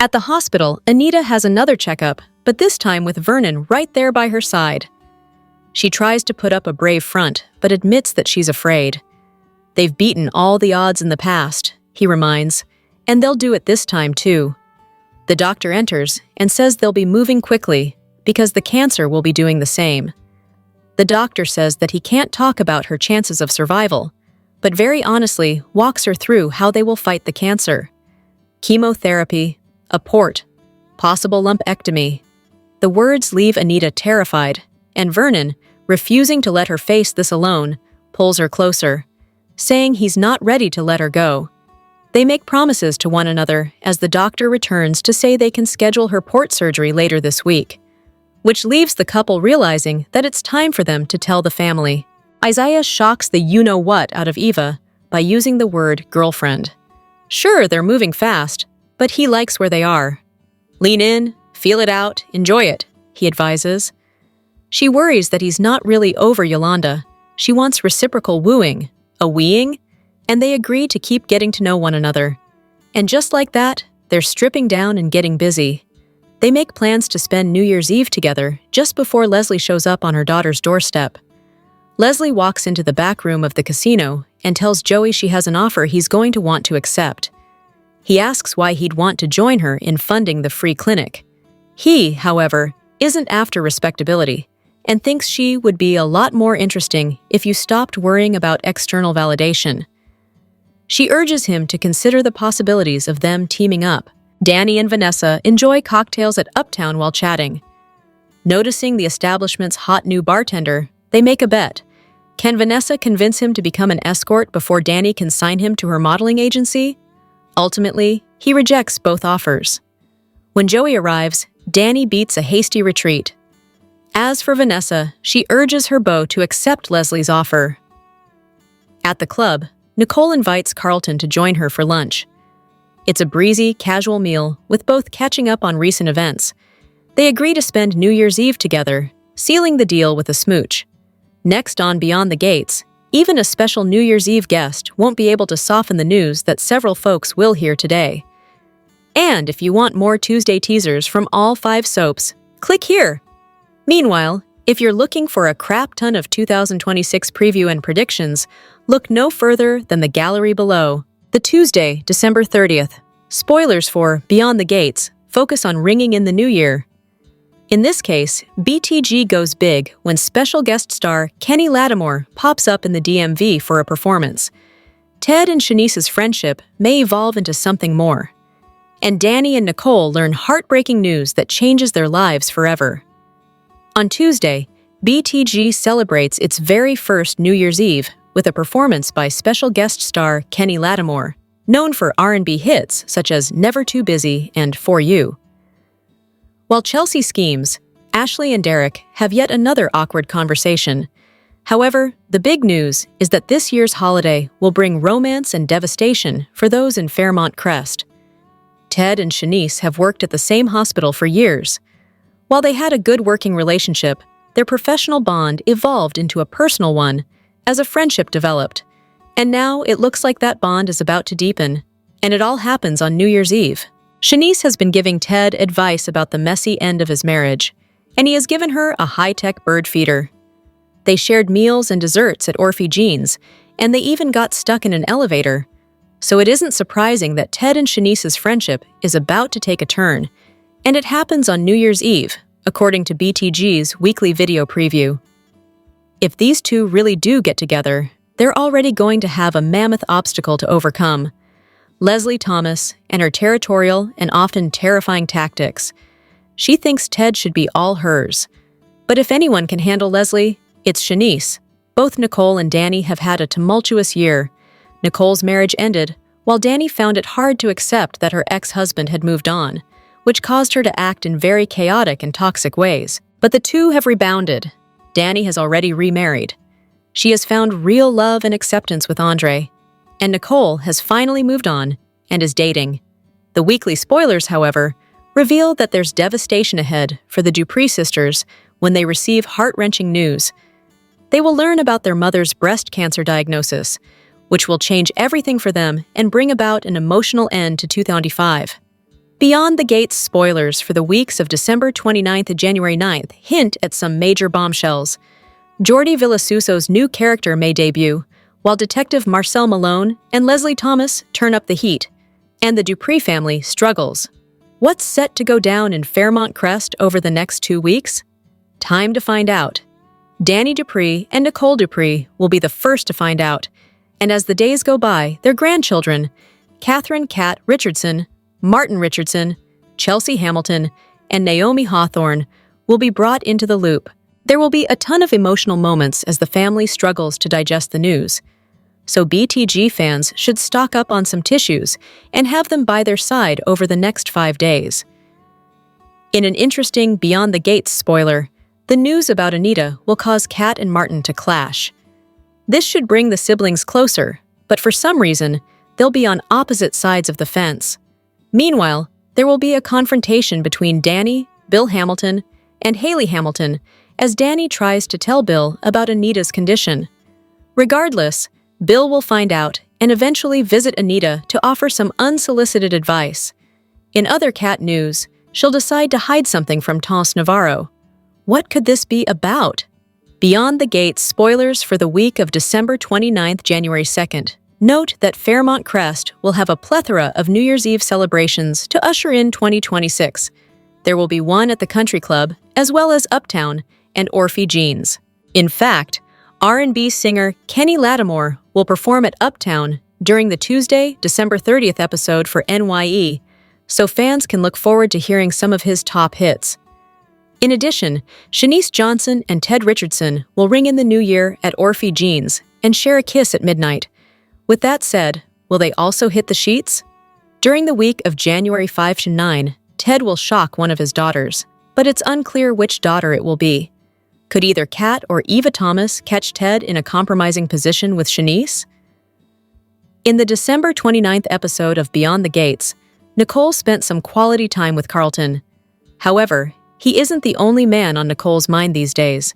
At the hospital, Anita has another checkup, but this time with Vernon right there by her side. She tries to put up a brave front, but admits that she's afraid. They've beaten all the odds in the past, he reminds, and they'll do it this time too. The doctor enters and says they'll be moving quickly because the cancer will be doing the same. The doctor says that he can't talk about her chances of survival, but very honestly walks her through how they will fight the cancer. Chemotherapy, a port, possible lumpectomy. The words leave Anita terrified, and Vernon, refusing to let her face this alone, pulls her closer, saying he's not ready to let her go. They make promises to one another as the doctor returns to say they can schedule her port surgery later this week, which leaves the couple realizing that it's time for them to tell the family. Isaiah shocks the you-know-what out of Eva by using the word girlfriend. Sure, they're moving fast, but he likes where they are. Lean in, feel it out, enjoy it, he advises. She worries that he's not really over Yolanda. She wants reciprocal wooing, a weeing, and they agree to keep getting to know one another. And just like that, they're stripping down and getting busy. They make plans to spend New Year's Eve together just before Leslie shows up on her daughter's doorstep. Leslie walks into the back room of the casino and tells Joey she has an offer he's going to want to accept. He asks why he'd want to join her in funding the free clinic. He, however, isn't after respectability and thinks she would be a lot more interesting if you stopped worrying about external validation. She urges him to consider the possibilities of them teaming up. Danny and Vanessa enjoy cocktails at Uptown while chatting. Noticing the establishment's hot new bartender, they make a bet. Can Vanessa convince him to become an escort before Danny can sign him to her modeling agency? Ultimately, he rejects both offers. When Joey arrives, Danny beats a hasty retreat. As for Vanessa, she urges her beau to accept Leslie's offer. At the club, Nicole invites Carlton to join her for lunch. It's a breezy, casual meal with both catching up on recent events. They agree to spend New Year's Eve together, sealing the deal with a smooch. Next on Beyond the Gates, even a special New Year's Eve guest won't be able to soften the news that several folks will hear today. And if you want more Tuesday teasers from all 5 soaps, click here. Meanwhile, if you're looking for a crap ton of 2026 preview and predictions, look no further than the gallery below. The Tuesday, December 30th. Spoilers for Beyond the Gates focus on ringing in the new year. In this case, BTG goes big when special guest star Kenny Lattimore pops up in the DMV for a performance. Ted and Shanice's friendship may evolve into something more. And Danny and Nicole learn heartbreaking news that changes their lives forever. On Tuesday, BTG celebrates its very first New Year's Eve with a performance by special guest star Kenny Lattimore, known for R&B hits such as Never Too Busy and For You. While Chelsea schemes, Ashley and Derek have yet another awkward conversation. However, the big news is that this year's holiday will bring romance and devastation for those in Fairmont Crest. Ted and Shanice have worked at the same hospital for years. While they had a good working relationship, their professional bond evolved into a personal one as a friendship developed. And now it looks like that bond is about to deepen, and it all happens on New Year's Eve. Shanice has been giving Ted advice about the messy end of his marriage, and he has given her a high-tech bird feeder. They shared meals and desserts at Orphe Jean's, and they even got stuck in an elevator. So it isn't surprising that Ted and Shanice's friendship is about to take a turn, and it happens on New Year's Eve, according to BTG's weekly video preview. If these two really do get together, they're already going to have a mammoth obstacle to overcome. Leslie Thomas and her territorial and often terrifying tactics. She thinks Ted should be all hers. But if anyone can handle Leslie, it's Shanice. Both Nicole and Danny have had a tumultuous year. Nicole's marriage ended, while Danny found it hard to accept that her ex-husband had moved on, which caused her to act in very chaotic and toxic ways. But the two have rebounded. Danny has already remarried. She has found real love and acceptance with Andre, and Nicole has finally moved on and is dating. The weekly spoilers, however, reveal that there's devastation ahead for the Dupree sisters when they receive heart-wrenching news. They will learn about their mother's breast cancer diagnosis, which will change everything for them and bring about an emotional end to 2025. Beyond the Gates spoilers for the weeks of December 29th and January 9th hint at some major bombshells. Jordi Villasuso's new character may debut, while Detective Marcel Malone and Leslie Thomas turn up the heat, and the Dupree family struggles. What's set to go down in Fairmont Crest over the next 2 weeks? Time to find out. Danny Dupree and Nicole Dupree will be the first to find out, and as the days go by, their grandchildren, Catherine Cat Richardson, Martin Richardson, Chelsea Hamilton, and Naomi Hawthorne, will be brought into the loop. There will be a ton of emotional moments as the family struggles to digest the news, so BTG fans should stock up on some tissues and have them by their side over the next 5 days. In an interesting Beyond the Gates spoiler, the news about Anita will cause Kat and Martin to clash. This should bring the siblings closer, but for some reason, they'll be on opposite sides of the fence. Meanwhile, there will be a confrontation between Danny, Bill Hamilton, and Haley Hamilton as Danny tries to tell Bill about Anita's condition. Regardless, Bill will find out and eventually visit Anita to offer some unsolicited advice. In other Cat news, she'll decide to hide something from Tance Navarro. What could this be about? Beyond the Gates spoilers for the week of December 29th, January 2nd. Note that Fairmont Crest will have a plethora of New Year's Eve celebrations to usher in 2026. There will be one at the Country Club, as well as Uptown and Orphe Jeans. In fact, R&B singer Kenny Lattimore will perform at Uptown during the Tuesday, December 30th episode for NYE, so fans can look forward to hearing some of his top hits. In addition, Shanice Johnson and Ted Richardson will ring in the new year at Orphe Jeans and share a kiss at midnight. With that said, will they also hit the sheets? During the week of January 5 to 9, Ted will shock one of his daughters, but it's unclear which daughter it will be. Could either Kat or Eva Thomas catch Ted in a compromising position with Shanice? In the December 29th episode of Beyond the Gates, Nicole spent some quality time with Carlton. However, he isn't the only man on Nicole's mind these days.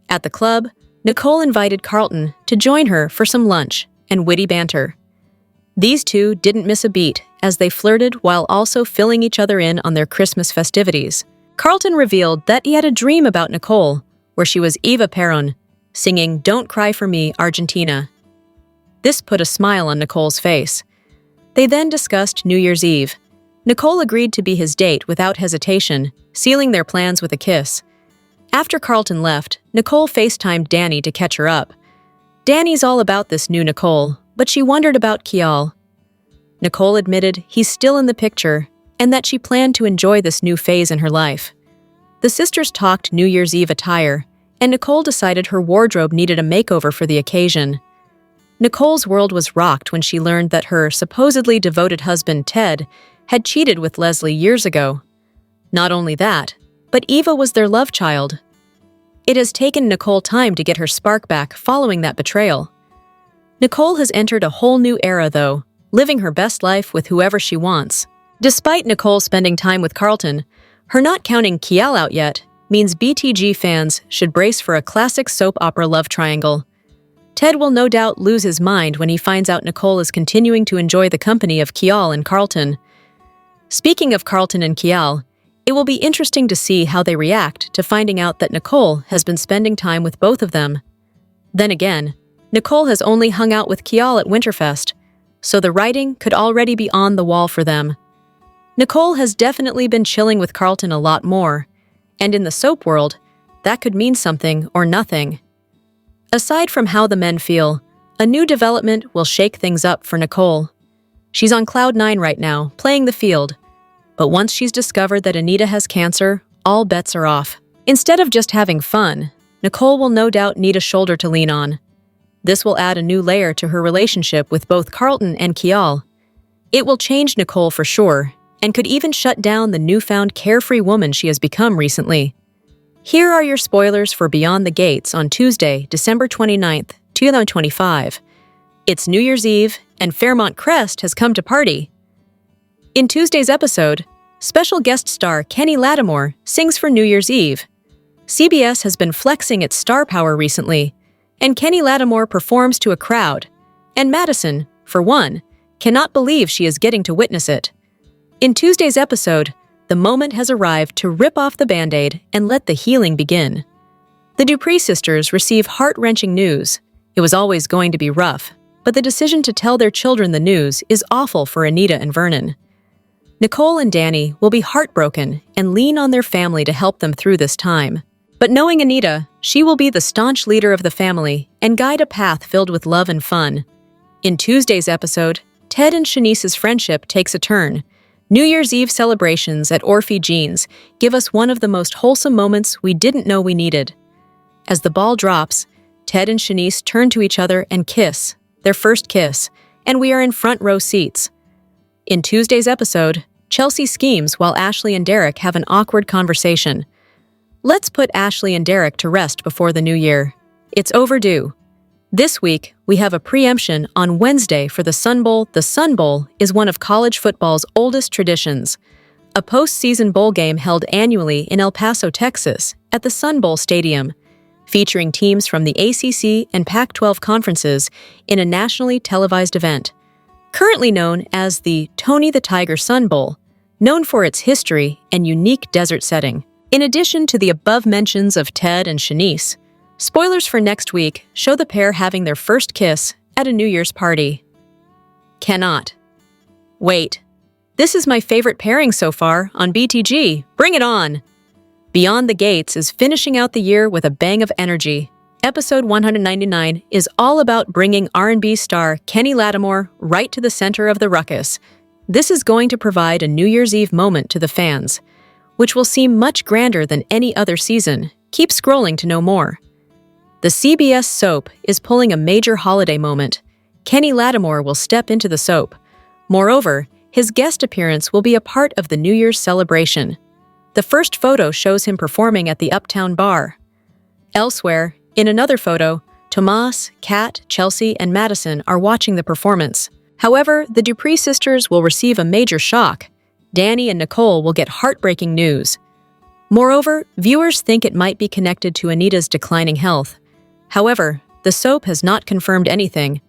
At the club, Nicole invited Carlton to join her for some lunch and witty banter. These two didn't miss a beat as they flirted while also filling each other in on their Christmas festivities. Carlton revealed that he had a dream about Nicole, where she was Eva Perón, singing Don't Cry for Me, Argentina. This put a smile on Nicole's face. They then discussed New Year's Eve. Nicole agreed to be his date without hesitation, sealing their plans with a kiss. After Carlton left, Nicole FaceTimed Danny to catch her up. Danny's all about this new Nicole, but she wondered about Kial. Nicole admitted he's still in the picture and that she planned to enjoy this new phase in her life. The sisters talked New Year's Eve attire, and Nicole decided her wardrobe needed a makeover for the occasion. Nicole's world was rocked when she learned that her supposedly devoted husband, Ted, had cheated with Leslie years ago. Not only that, but Eva was their love child. It has taken Nicole time to get her spark back following that betrayal. Nicole has entered a whole new era, though, living her best life with whoever she wants. Despite Nicole spending time with Carlton, her not counting Kial out yet means BTG fans should brace for a classic soap opera love triangle. Ted will no doubt lose his mind when he finds out Nicole is continuing to enjoy the company of Kial and Carlton. Speaking of Carlton and Kial, it will be interesting to see how they react to finding out that Nicole has been spending time with both of them. Then again, Nicole has only hung out with Kial at Winterfest, so the writing could already be on the wall for them. Nicole has definitely been chilling with Carlton a lot more, and in the soap world, that could mean something or nothing. Aside from how the men feel, a new development will shake things up for Nicole. She's on cloud 9 right now, playing the field, but once she's discovered that Anita has cancer, all bets are off. Instead of just having fun, Nicole will no doubt need a shoulder to lean on. This will add a new layer to her relationship with both Carlton and Kial. It will change Nicole for sure, and could even shut down the newfound carefree woman she has become recently. Here are your spoilers for Beyond the Gates on Tuesday, December 29th, 2025. It's New Year's Eve, and Fairmont Crest has come to party. In Tuesday's episode, special guest star Kenny Lattimore sings for New Year's Eve. CBS has been flexing its star power recently, and Kenny Lattimore performs to a crowd, and Madison, for one, cannot believe she is getting to witness it. In Tuesday's episode, the moment has arrived to rip off the Band-Aid and let the healing begin. The Dupree sisters receive heart-wrenching news. It was always going to be rough, but the decision to tell their children the news is awful for Anita and Vernon. Nicole and Danny will be heartbroken and lean on their family to help them through this time. But knowing Anita, she will be the staunch leader of the family and guide a path filled with love and fun. In Tuesday's episode, Ted and Shanice's friendship takes a turn. New Year's Eve celebrations at Orphe Jeans give us one of the most wholesome moments we didn't know we needed. As the ball drops, Ted and Shanice turn to each other and kiss, their first kiss, and we are in front row seats. In Tuesday's episode, Chelsea schemes while Ashley and Derek have an awkward conversation. Let's put Ashley and Derek to rest before the new year. It's overdue. This week, we have a preemption on Wednesday for the Sun Bowl. The Sun Bowl is one of college football's oldest traditions, a postseason bowl game held annually in El Paso, Texas, at the Sun Bowl Stadium, featuring teams from the ACC and Pac-12 conferences in a nationally televised event. Currently known as the Tony the Tiger Sun Bowl, known for its history and unique desert setting. In addition to the above mentions of Ted and Shanice, spoilers for next week show the pair having their first kiss at a New Year's party. Cannot. Wait. This is my favorite pairing so far on BTG. Bring it on! Beyond the Gates is finishing out the year with a bang of energy. Episode 199 is all about bringing R&B star Kenny Lattimore right to the center of the ruckus. This is going to provide a New Year's Eve moment to the fans, which will seem much grander than any other season. Keep scrolling to know more. The CBS soap is pulling a major holiday moment. Kenny Lattimore will step into the soap. Moreover, his guest appearance will be a part of the New Year's celebration. The first photo shows him performing at the Uptown Bar. Elsewhere, in another photo, Tomas, Kat, Chelsea, and Madison are watching the performance. However, the Dupree sisters will receive a major shock. Danny and Nicole will get heartbreaking news. Moreover, viewers think it might be connected to Anita's declining health. However, the soap has not confirmed anything.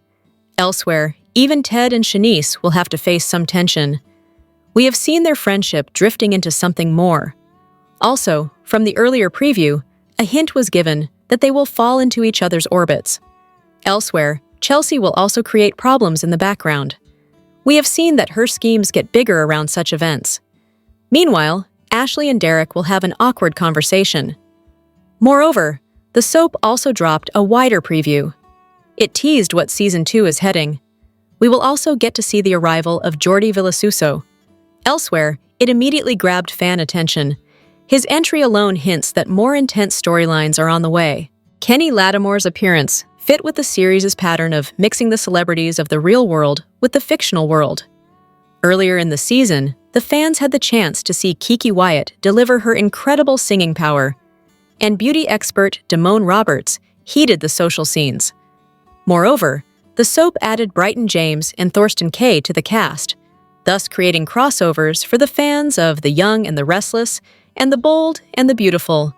Elsewhere, even Ted and Shanice will have to face some tension. We have seen their friendship drifting into something more. Also, from the earlier preview, a hint was given that they will fall into each other's orbits. Elsewhere, Chelsea will also create problems in the background. We have seen that her schemes get bigger around such events. Meanwhile, Ashley and Derek will have an awkward conversation. Moreover, the soap also dropped a wider preview. It teased what Season 2 is heading. We will also get to see the arrival of Jordi Villasuso. Elsewhere, it immediately grabbed fan attention. His entry alone hints that more intense storylines are on the way. Kenny Lattimore's appearance fit with the series' pattern of mixing the celebrities of the real world with the fictional world. Earlier in the season, the fans had the chance to see Kiki Wyatt deliver her incredible singing power, and beauty expert Damone Roberts heated the social scenes. Moreover, the soap added Bryton James and Thorsten Kaye to the cast, thus creating crossovers for the fans of The Young and the Restless and The Bold and the Beautiful.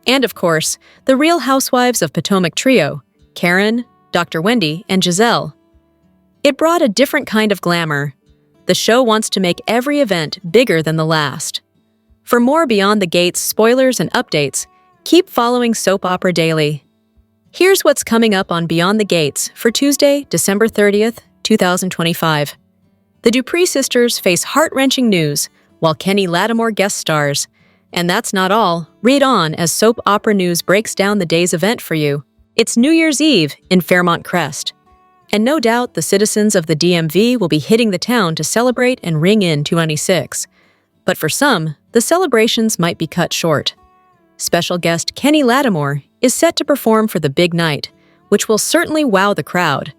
And of course, the Real Housewives of Potomac trio, Karen, Dr. Wendy, and Giselle. It brought a different kind of glamour. The show wants to make every event bigger than the last. For more Beyond the Gates spoilers and updates, keep following Soap Opera Daily. Here's what's coming up on Beyond the Gates for Tuesday, December 30th, 2025. The Dupree sisters face heart-wrenching news, while Kenny Lattimore guest stars. And that's not all. Read on as Soap Opera News breaks down the day's event for you. It's New Year's Eve in Fairmont Crest. And no doubt the citizens of the DMV will be hitting the town to celebrate and ring in 296. But for some, the celebrations might be cut short. Special guest Kenny Lattimore is set to perform for the big night, which will certainly wow the crowd.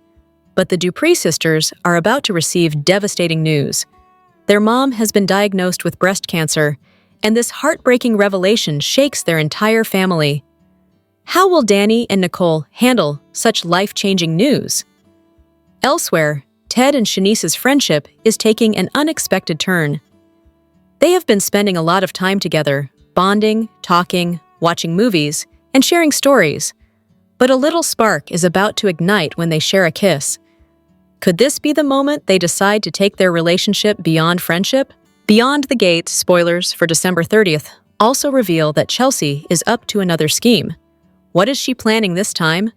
But the Dupree sisters are about to receive devastating news. Their mom has been diagnosed with breast cancer, and this heartbreaking revelation shakes their entire family. How will Danny and Nicole handle such life-changing news? Elsewhere, Ted and Shanice's friendship is taking an unexpected turn. They have been spending a lot of time together, bonding, talking, watching movies, and sharing stories. But a little spark is about to ignite when they share a kiss. Could this be the moment they decide to take their relationship beyond friendship? Beyond the Gates spoilers for December 30th also reveal that Chelsea is up to another scheme. What is she planning this time?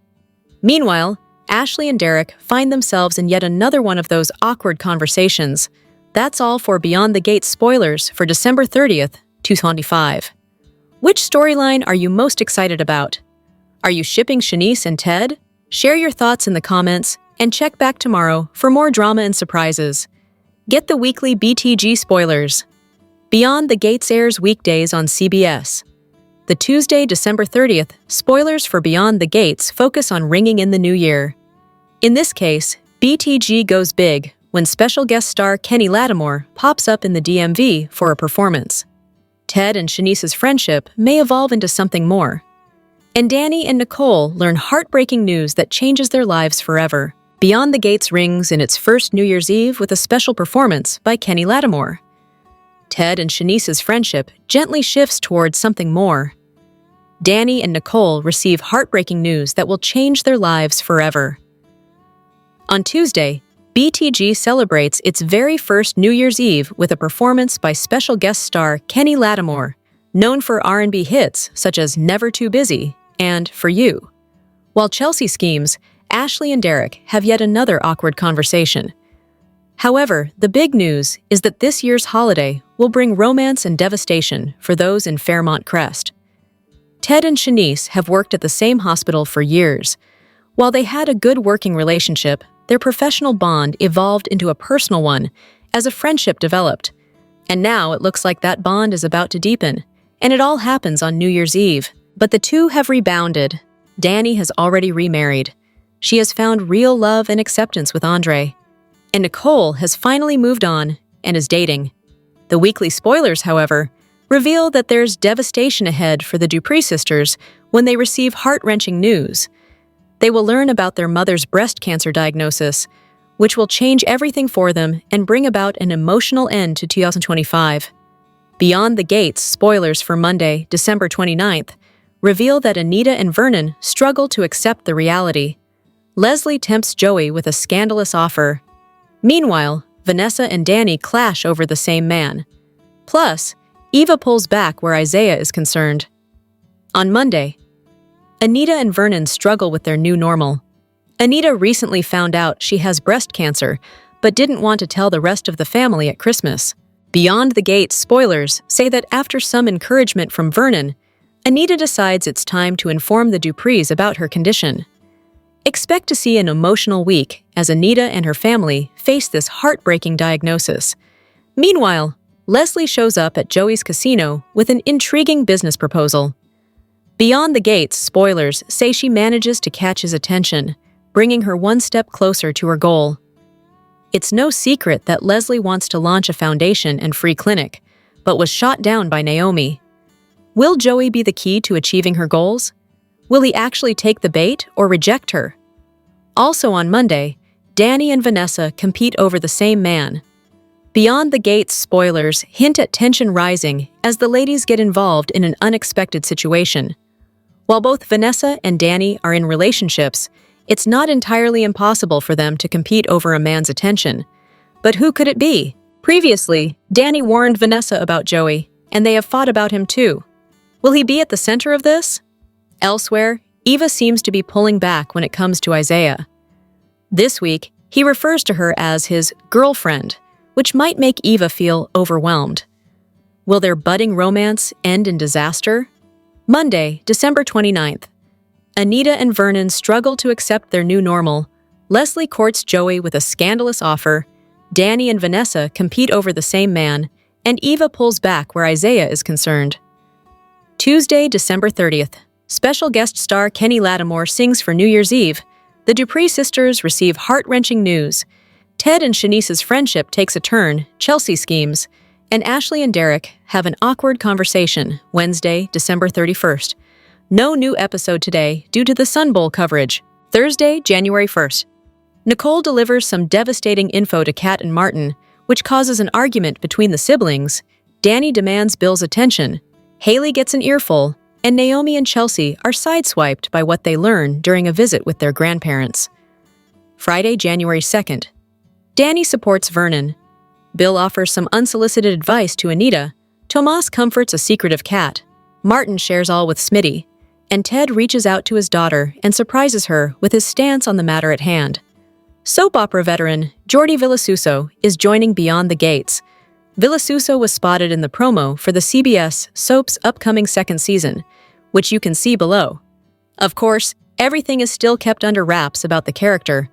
Meanwhile, Ashley and Derek find themselves in yet another one of those awkward conversations. That's all for Beyond the Gates spoilers for December 30th, 2025. Which storyline are you most excited about? Are you shipping Shanice and Ted? Share your thoughts in the comments and check back tomorrow for more drama and surprises. Get the weekly BTG spoilers. Beyond the Gates airs weekdays on CBS. The Tuesday, December 30th, spoilers for Beyond the Gates focus on ringing in the new year. In this case, BTG goes big when special guest star Kenny Lattimore pops up in the DMV for a performance. Ted and Shanice's friendship may evolve into something more. And Danny and Nicole learn heartbreaking news that changes their lives forever. Beyond the Gates rings in its first New Year's Eve with a special performance by Kenny Lattimore. Ted and Shanice's friendship gently shifts towards something more. Danny and Nicole receive heartbreaking news that will change their lives forever. On Tuesday, BTG celebrates its very first New Year's Eve with a performance by special guest star Kenny Lattimore, known for R&B hits such as Never Too Busy and For You. While Chelsea schemes, Ashley and Derek have yet another awkward conversation. However, the big news is that this year's holiday will bring romance and devastation for those in Fairmont Crest. Ted and Shanice have worked at the same hospital for years. While they had a good working relationship, their professional bond evolved into a personal one as a friendship developed. And now it looks like that bond is about to deepen, and it all happens on New Year's Eve. But the two have rebounded. Danny has already remarried. She has found real love and acceptance with Andre. And Nicole has finally moved on and is dating. The weekly spoilers, however, reveal that there's devastation ahead for the Dupree sisters when they receive heart-wrenching news. They will learn about their mother's breast cancer diagnosis, which will change everything for them and bring about an emotional end to 2025. Beyond the Gates spoilers for Monday, December 29th, reveal that Anita and Vernon struggle to accept the reality. Leslie tempts Joey with a scandalous offer. Meanwhile, Vanessa and Danny clash over the same man. Plus, Eva pulls back where Isaiah is concerned. On Monday, Anita and Vernon struggle with their new normal. Anita recently found out she has breast cancer, but didn't want to tell the rest of the family at Christmas. Beyond the Gates spoilers say that after some encouragement from Vernon, Anita decides it's time to inform the Duprees about her condition. Expect to see an emotional week as Anita and her family face this heartbreaking diagnosis. Meanwhile, Leslie shows up at Joey's casino with an intriguing business proposal. Beyond the Gates spoilers say she manages to catch his attention, bringing her one step closer to her goal. It's no secret that Leslie wants to launch a foundation and free clinic, but was shot down by Naomi. Will Joey be the key to achieving her goals? Will he actually take the bait or reject her? Also on Monday, Danny and Vanessa compete over the same man. Beyond the Gates spoilers hint at tension rising as the ladies get involved in an unexpected situation. While both Vanessa and Danny are in relationships, it's not entirely impossible for them to compete over a man's attention. But who could it be? Previously, Danny warned Vanessa about Joey, and they have fought about him too. Will he be at the center of this? Elsewhere, Eva seems to be pulling back when it comes to Isaiah. This week, he refers to her as his girlfriend, which might make Eva feel overwhelmed. Will their budding romance end in disaster? Monday, December 29th. Anita and Vernon struggle to accept their new normal. Leslie courts Joey with a scandalous offer. Danny and Vanessa compete over the same man, and Eva pulls back where Isaiah is concerned. Tuesday, December 30th. Special guest star Kenny Lattimore sings for New Year's Eve. The Dupree sisters receive heart-wrenching news. Ted and Shanice's friendship takes a turn, Chelsea schemes, and Ashley and Derek have an awkward conversation Wednesday, December 31st. No new episode today due to the Sun Bowl coverage. Thursday, January 1st. Nicole delivers some devastating info to Kat and Martin, which causes an argument between the siblings. Danny demands Bill's attention. Haley gets an earful, and Naomi and Chelsea are sideswiped by what they learn during a visit with their grandparents. Friday, January 2nd. Danny supports Vernon. Bill offers some unsolicited advice to Anita, Tomas comforts a secretive cat, Martin shares all with Smitty, and Ted reaches out to his daughter and surprises her with his stance on the matter at hand. Soap opera veteran Jordi Villasuso is joining Beyond the Gates. Villasuso was spotted in the promo for the CBS soap's upcoming second season, which you can see below. Of course, everything is still kept under wraps about the character,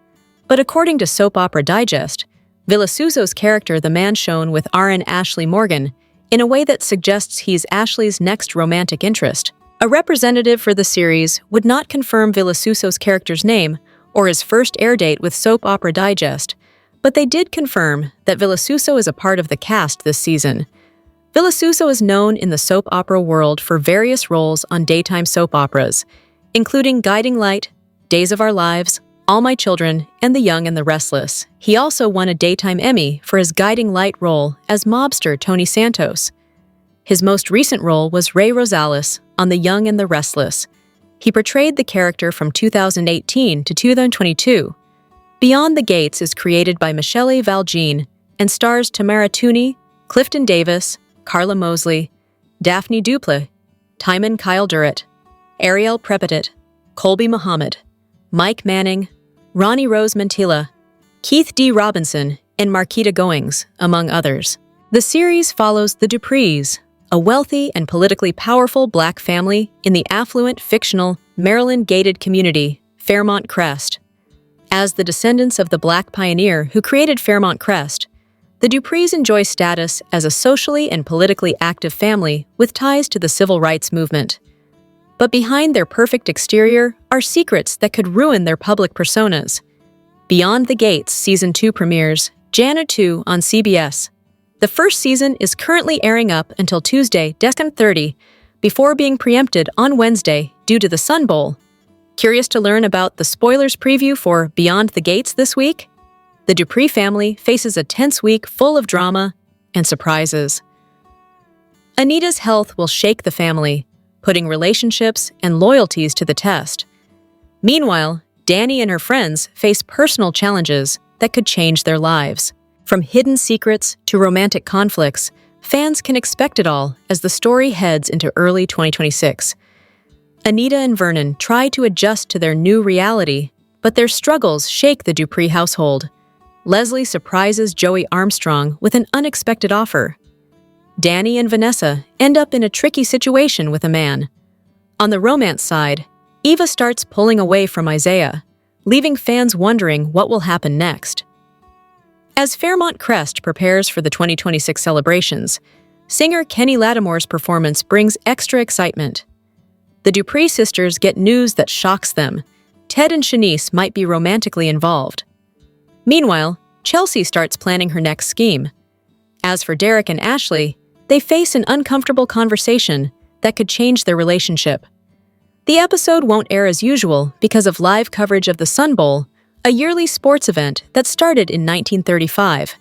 but according to Soap Opera Digest, Villasuso's character, the man shown with RN Ashley Morgan, in a way that suggests he's Ashley's next romantic interest. A representative for the series would not confirm Villasuso's character's name or his first air date with Soap Opera Digest, but they did confirm that Villasuso is a part of the cast this season. Villasuso is known in the soap opera world for various roles on daytime soap operas, including Guiding Light, Days of Our Lives, All My Children, and The Young and the Restless. He also won a Daytime Emmy for his Guiding Light role as mobster Tony Santos. His most recent role was Ray Rosales on The Young and the Restless. He portrayed the character from 2018 to 2022. Beyond the Gates is created by Michelle Valjean and stars Tamara Tooney, Clifton Davis, Carla Mosley, Daphne Dupleix, Timon Kyle Durrett, Ariel Prepetit, Colby Muhammad, Mike Manning, Ronnie Rose Mantilla, Keith D. Robinson, and Marquita Goings, among others. The series follows the Duprees, a wealthy and politically powerful Black family in the affluent, fictional, Maryland-gated community, Fairmont Crest. As the descendants of the Black pioneer who created Fairmont Crest, the Duprees enjoy status as a socially and politically active family with ties to the civil rights movement. But behind their perfect exterior are secrets that could ruin their public personas. Beyond the Gates Season 2 premieres January 2 on CBS. The first season is currently airing up until Tuesday, December 30, before being preempted on Wednesday due to the Sun Bowl. Curious to learn about the spoilers preview for Beyond the Gates this week? The Dupree family faces a tense week full of drama and surprises. Anita's health will shake the family, putting relationships and loyalties to the test. Meanwhile, Danny and her friends face personal challenges that could change their lives. From hidden secrets to romantic conflicts, fans can expect it all as the story heads into early 2026. Anita and Vernon try to adjust to their new reality, but their struggles shake the Dupree household. Leslie surprises Joey Armstrong with an unexpected offer. Danny and Vanessa end up in a tricky situation with a man. On the romance side, Eva starts pulling away from Isaiah, leaving fans wondering what will happen next. As Fairmont Crest prepares for the 2026 celebrations, singer Kenny Lattimore's performance brings extra excitement. The Dupree sisters get news that shocks them. Ted and Shanice might be romantically involved. Meanwhile, Chelsea starts planning her next scheme. As for Derek and Ashley, they face an uncomfortable conversation that could change their relationship. The episode won't air as usual because of live coverage of the Sun Bowl, a yearly sports event that started in 1935.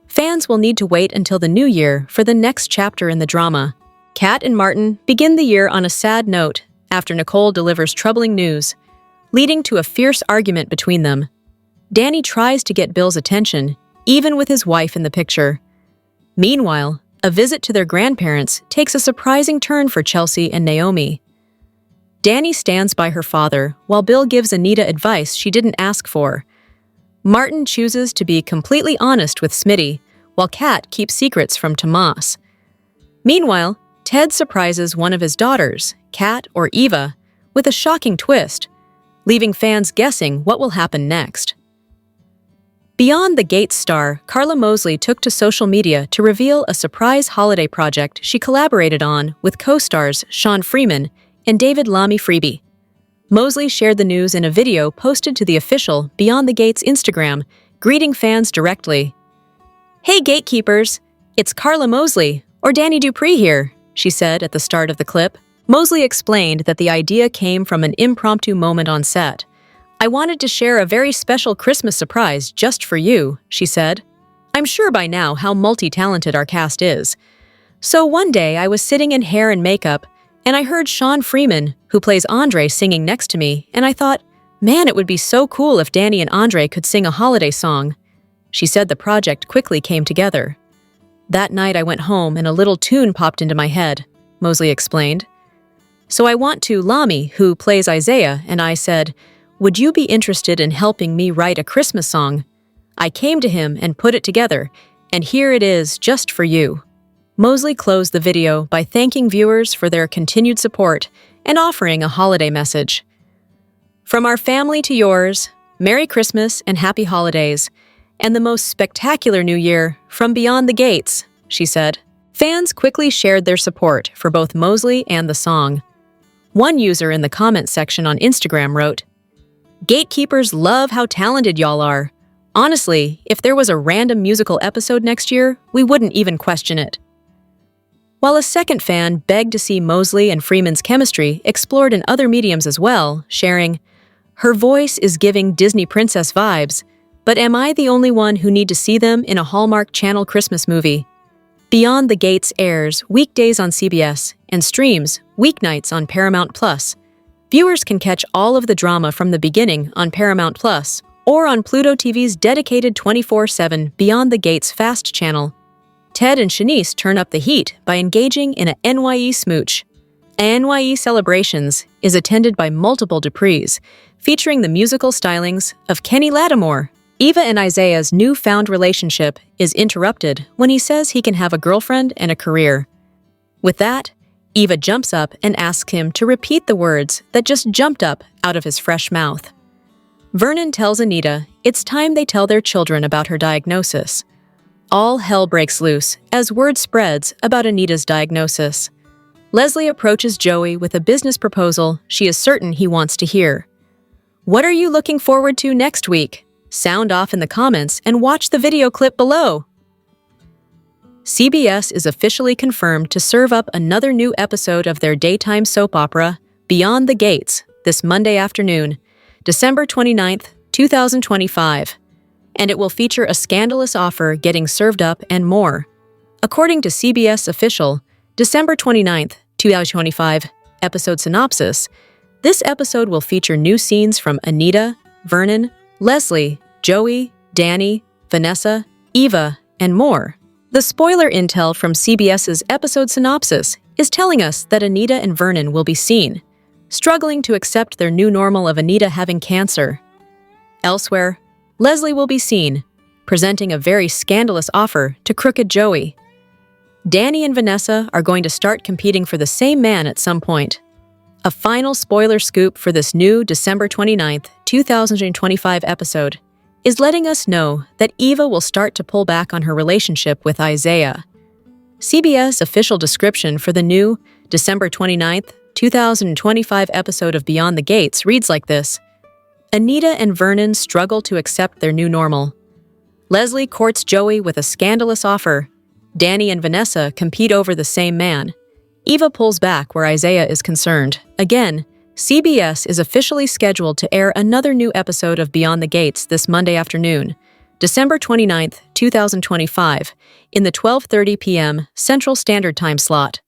Fans will need to wait until the new year for the next chapter in the drama. Kat and Martin begin the year on a sad note after Nicole delivers troubling news, leading to a fierce argument between them. Danny tries to get Bill's attention, even with his wife in the picture. Meanwhile, a visit to their grandparents takes a surprising turn for Chelsea and Naomi. Danny stands by her father, while Bill gives Anita advice she didn't ask for. Martin chooses to be completely honest with Smitty, while Kat keeps secrets from Tomas. Meanwhile, Ted surprises one of his daughters, Kat or Eva, with a shocking twist, leaving fans guessing what will happen next. Beyond the Gates star, Carla Mosley took to social media to reveal a surprise holiday project she collaborated on with co-stars Sean Freeman and David Lamy Freeby. Mosley shared the news in a video posted to the official Beyond the Gates Instagram, greeting fans directly. "Hey gatekeepers, it's Carla Mosley, or Danny Dupree here," she said at the start of the clip. Mosley explained that the idea came from an impromptu moment on set. "I wanted to share a very special Christmas surprise just for you," she said. "I'm sure by now how multi-talented our cast is. So one day I was sitting in hair and makeup, and I heard Sean Freeman, who plays Andre, singing next to me, and I thought, man, it would be so cool if Danny and Andre could sing a holiday song." She said the project quickly came together. "That night I went home and a little tune popped into my head," Mosley explained. "So I went to Lamy, who plays Isaiah, and I said, 'Would you be interested in helping me write a Christmas song?' I came to him and put it together, and here it is just for you." Mosley closed the video by thanking viewers for their continued support and offering a holiday message. "From our family to yours, Merry Christmas and Happy Holidays, and the most spectacular New Year from beyond the gates," she said. Fans quickly shared their support for both Mosley and the song. One user in the comment section on Instagram wrote, "Gatekeepers love how talented y'all are. Honestly, if there was a random musical episode next year, we wouldn't even question it." While a second fan begged to see Mosley and Freeman's chemistry explored in other mediums as well, sharing, "Her voice is giving Disney princess vibes, but am I the only one who need to see them in a Hallmark Channel Christmas movie?" Beyond the Gates airs weekdays on CBS and streams weeknights on Paramount+. Viewers can catch all of the drama from the beginning on Paramount+, or on Pluto TV's dedicated 24/7 Beyond the Gates Fast channel. Ted and Shanice turn up the heat by engaging in a NYE smooch. NYE Celebrations is attended by multiple Duprees, featuring the musical stylings of Kenny Lattimore. Eva and Isaiah's newfound relationship is interrupted when he says he can have a girlfriend and a career. With that, Eva jumps up and asks him to repeat the words that just jumped up out of his fresh mouth. Vernon tells Anita it's time they tell their children about her diagnosis. All hell breaks loose as word spreads about Anita's diagnosis. Leslie approaches Joey with a business proposal she is certain he wants to hear. "What are you looking forward to next week?" Sound off in the comments and watch the video clip below. CBS is officially confirmed to serve up another new episode of their daytime soap opera, Beyond the Gates, this Monday afternoon, December 29th, 2025. And it will feature a scandalous offer getting served up and more. According to CBS official, December 29th, 2025, episode synopsis, this episode will feature new scenes from Anita, Vernon, Leslie, Joey, Danny, Vanessa, Eva, and more. The spoiler intel from CBS's episode synopsis is telling us that Anita and Vernon will be seen, struggling to accept their new normal of Anita having cancer. Elsewhere, Leslie will be seen, presenting a very scandalous offer to crooked Joey. Danny and Vanessa are going to start competing for the same man at some point. A final spoiler scoop for this new December 29th, 2025 episode is letting us know that Eva will start to pull back on her relationship with Isaiah. CBS official description for the new December 29th, 2025 episode of Beyond the Gates reads like this: Anita and Vernon struggle to accept their new normal. Leslie courts Joey with a scandalous offer. Danny and Vanessa compete over the same man. Eva pulls back where Isaiah is concerned. Again, CBS is officially scheduled to air another new episode of Beyond the Gates this Monday afternoon, December 29th, 2025, in the 12:30 p.m. Central Standard Time slot.